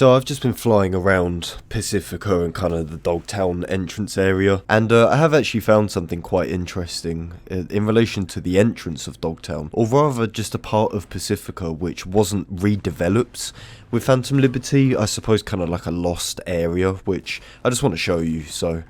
So I've just been flying around Pacifica and kind of the Dogtown entrance area, and I have actually found something quite interesting in relation to the entrance of Dogtown, or rather just a part of Pacifica which wasn't redeveloped with Phantom Liberty. I suppose kind of like a lost area, which I just want to show you, so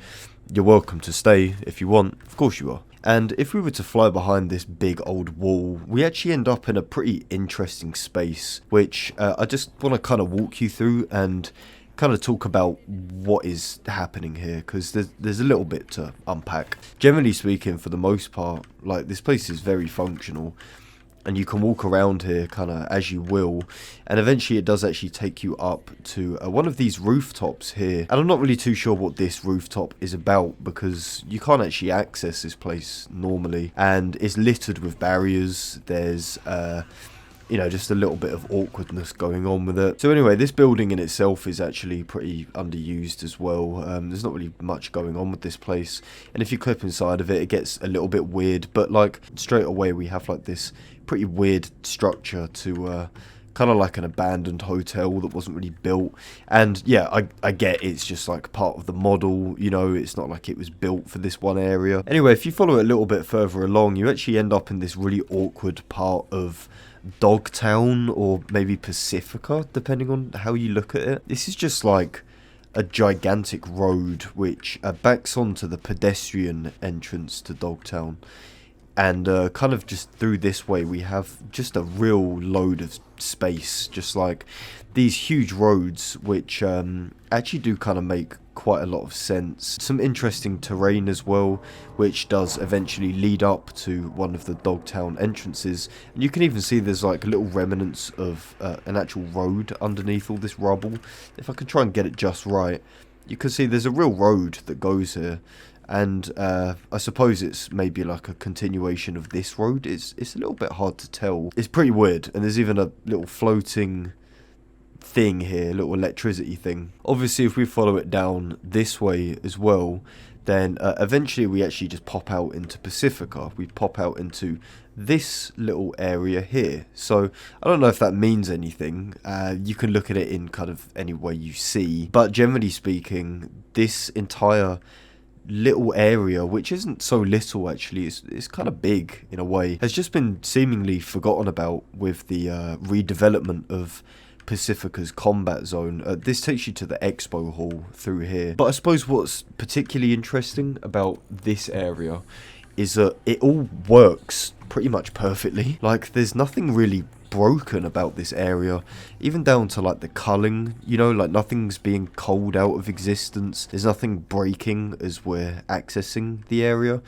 you're welcome to stay if you want, of course you are. And if we were to fly behind this big old wall, we actually end up in a pretty interesting space, which I just want to kind of walk you through and kind of talk about what is happening here, because there's a little bit to unpack. Generally speaking, for the most part, like, this place is very functional, and you can walk around here kind of as you will, and eventually it does actually take you up to one of these rooftops here. And I'm not really too sure what this rooftop is about, because you can't actually access this place normally, and it's littered with barriers. There's you know, just a little bit of awkwardness going on with it. So anyway, this building in itself is actually pretty underused as well. There's not really much going on with this place, and if you clip inside of it, it gets a little bit weird. But like, straight away we have like this pretty weird structure to kind of like an abandoned hotel that wasn't really built. And yeah, I get it's just like part of the model, you know, it's not like it was built for this one area. Anyway, if you follow it a little bit further along, you actually end up in this really awkward part of Dogtown, or maybe Pacifica, depending on how you look at it. This is just like a gigantic road which backs onto the pedestrian entrance to Dogtown, and kind of just through this way we have just a real load of space, just like these huge roads, which actually do kind of make quite a lot of sense. Some interesting terrain as well, which does eventually lead up to one of the Dogtown entrances, and you can even see there's like little remnants of an actual road underneath all this rubble. If I can try and get it just right, you can see there's a real road that goes here, and I suppose it's maybe like a continuation of this road. It's a little bit hard to tell. It's pretty weird, and there's even a little floating thing here, little electricity thing. Obviously, if we follow it down this way as well, then eventually we actually just pop out into Pacifica. We pop out into this little area here. So I don't know if that means anything. You can look at it in kind of any way you see, but generally speaking, this entire little area, which isn't so little actually, it's kind of big in a way, has just been seemingly forgotten about with the redevelopment of Pacifica's combat zone. This takes you to the expo hall through here. But I suppose what's particularly interesting about this area is that it all works pretty much perfectly. Like, there's nothing really broken about this area, even down to like the culling, you know, like nothing's being culled out of existence. There's nothing breaking as we're accessing the area.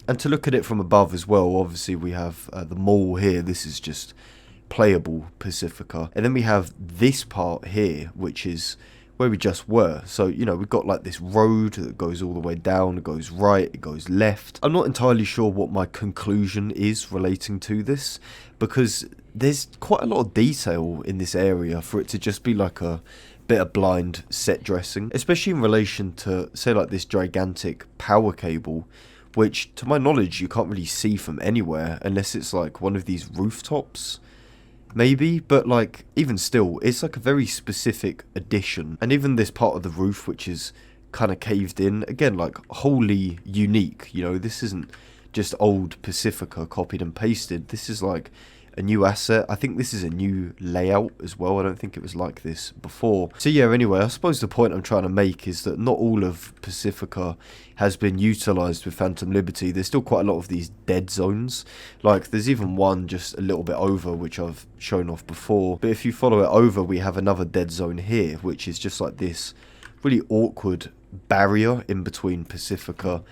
And to look at it from above as well, obviously we have the mall here. This is just playable Pacifica, and then we have this part here, which is where we just were. So, you know, we've got like this road that goes all the way down, it goes right, it goes left. I'm not entirely sure what my conclusion is relating to this, because there's quite a lot of detail in this area for it to just be like a bit of blind set dressing, especially in relation to, say, like this gigantic power cable, which to my knowledge you can't really see from anywhere unless it's like one of these rooftops maybe. But like, even still, it's like a very specific addition. And even this part of the roof, which is kind of caved in, again, like wholly unique, you know. This isn't just old Pacifica copied and pasted. This is like a new asset. I think this is a new layout as well. I don't think it was like this before. So yeah, anyway, I suppose the point I'm trying to make is that not all of Pacifica has been utilised with Phantom Liberty. There's still quite a lot of these dead zones. Like, there's even one just a little bit over, which I've shown off before. But if you follow it over, we have another dead zone here, which is just like this really awkward barrier in between Pacifica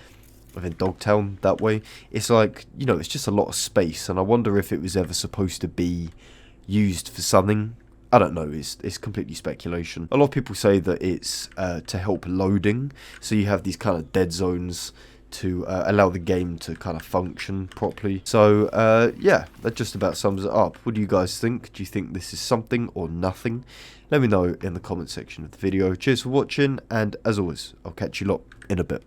within Dogtown that way. It's like, you know, it's just a lot of space, and I wonder if it was ever supposed to be used for something. I don't know, it's completely speculation. A lot of people say that it's to help loading, so you have these kind of dead zones to allow the game to kind of function properly. So yeah, that just about sums it up. What do you guys think? Do you think this is something or nothing? Let me know in the comment section of the video. Cheers for watching, and as always, I'll catch you lot in a bit.